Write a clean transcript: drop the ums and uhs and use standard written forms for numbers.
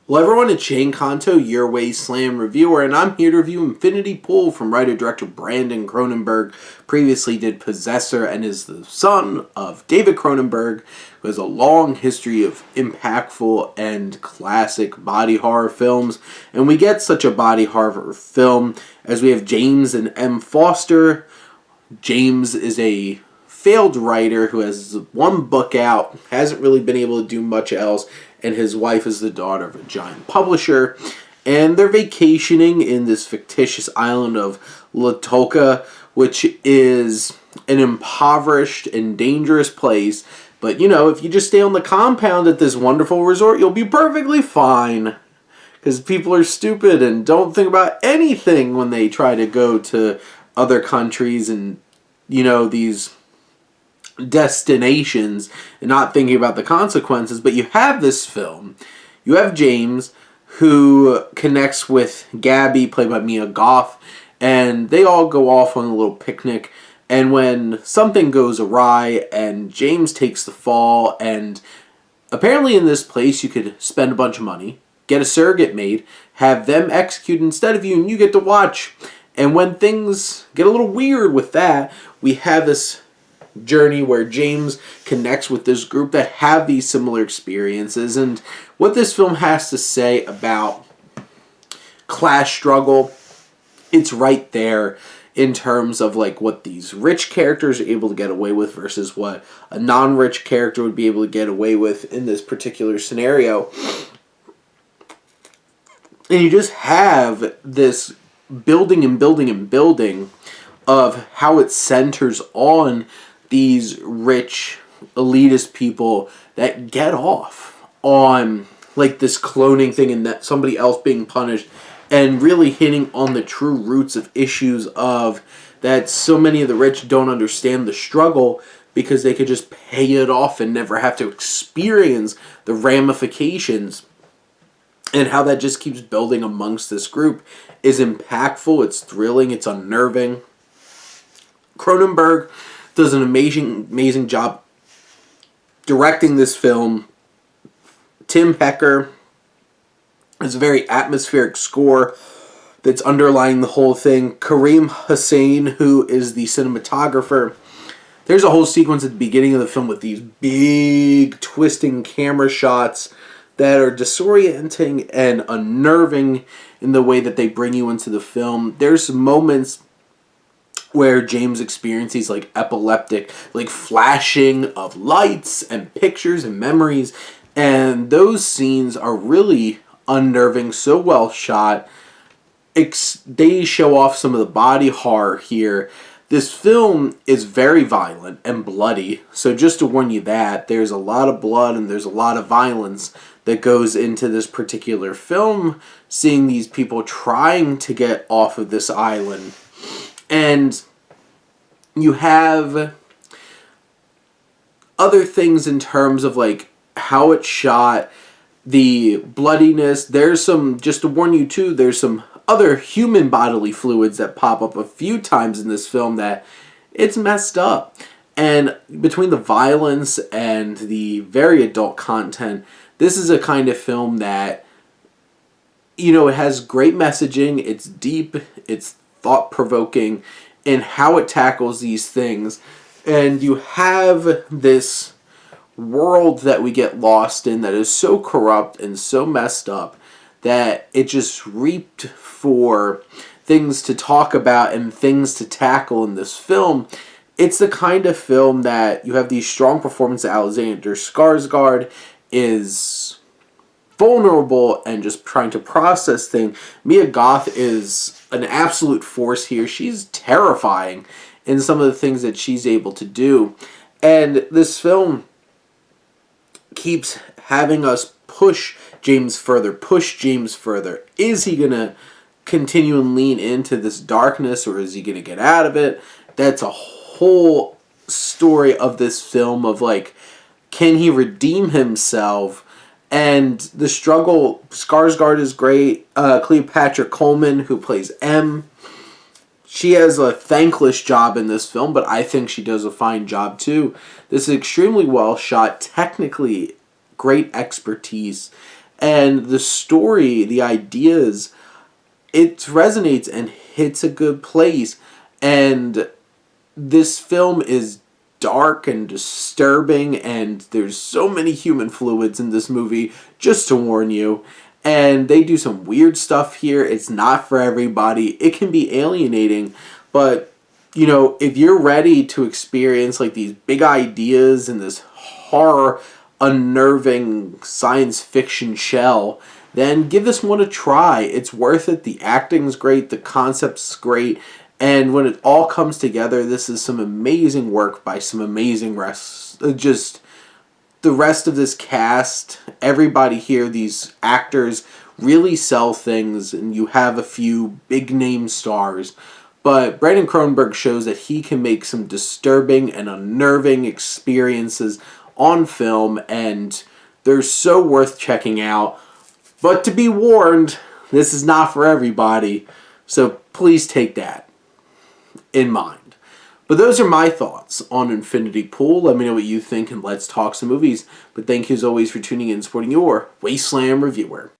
Hello everyone, it's Shane Kanto, your Wasteland reviewer, and I'm here to review Infinity Pool from writer-director Brandon Cronenberg. Previously did Possessor and is the son of David Cronenberg, who has a long history of impactful and classic body horror films. And we get such a body horror film as we have James and M. Foster. James is a failed writer who has one book out, hasn't really been able to do much else, and his wife is the daughter of a giant publisher, and they're vacationing in this fictitious island of Tolqa, which is an impoverished and dangerous place, but you know, if you just stay on the compound at this wonderful resort, you'll be perfectly fine, because people are stupid and don't think about anything when they try to go to other countries and, you know, these destinations and not thinking about the consequences. But you have this film, you have James, who connects with Gabby, played by Mia Goth, and they all go off on a little picnic, and when something goes awry and James takes the fall, and apparently in this place you could spend a bunch of money, get a surrogate made, have them execute instead of you, and you get to watch. And when things get a little weird with that, we have this journey where James connects with this group that have these similar experiences, and what this film has to say about class struggle, it's right there in terms of like what these rich characters are able to get away with versus what a non-rich character would be able to get away with in this particular scenario. And you just have this building and building and building of how it centers on these rich, elitist people that get off on like this cloning thing and that somebody else being punished, and really hitting on the true roots of issues of that so many of the rich don't understand the struggle because they could just pay it off and never have to experience the ramifications, and how that just keeps building amongst this group is impactful, it's thrilling, it's unnerving. Cronenberg does an amazing job directing this film. Tim Hecker has a very atmospheric score that's underlying the whole thing. Kareem Hussain, who is the cinematographer. There's a whole sequence at the beginning of the film with these big twisting camera shots that are disorienting and unnerving in the way that they bring you into the film. There's moments where James experiences like epileptic, like flashing of lights and pictures and memories, and those scenes are really unnerving, so well shot. They show off some of the body horror here. This film is very violent and bloody, so just to warn you that, there's a lot of blood and there's a lot of violence that goes into this particular film, seeing these people trying to get off of this island. And you have other things in terms of like how it's shot, the bloodiness. There's some, just to warn you too, there's some other human bodily fluids that pop up a few times in this film that it's messed up. And between the violence and the very adult content, this is a kind of film that, you know, it has great messaging, it's deep, it's thought-provoking in how it tackles these things, and you have this world that we get lost in that is so corrupt and so messed up that it just reaped for things to talk about and things to tackle in this film. It's the kind of film that you have these strong performances. Alexander Skarsgård is vulnerable and just trying to process things. Mia Goth is an absolute force here. She's terrifying in some of the things that she's able to do. And this film keeps having us push James further, Is he going to continue and lean into this darkness, or is he going to get out of it? That's a whole story of this film of like, can he redeem himself? And the struggle, Skarsgård is great. Cleopatra Coleman, who plays M, she has a thankless job in this film, but I think she does a fine job too. This is extremely well shot, technically great expertise, And the story, the ideas, it resonates and hits a good place. And this film is dark and disturbing, and there's so many human fluids in this movie, just to warn you. And they do some weird stuff here. It's not for everybody. It can be alienating, but you know, if you're ready to experience like these big ideas and this horror, unnerving science fiction shell, then give this one a try. It's worth it. The acting's great, the concept's great, and when it all comes together, this is some amazing work by some amazing just the rest of this cast, everybody here, these actors really sell things, and you have a few big name stars. But Brandon Cronenberg shows that he can make some disturbing and unnerving experiences on film, and they're so worth checking out. But to be warned, this is not for everybody, so please take that in mind. But those are my thoughts on Infinity Pool. Let me know what you think, and let's talk some movies. But thank you as always for tuning in and supporting your Wasteland reviewer.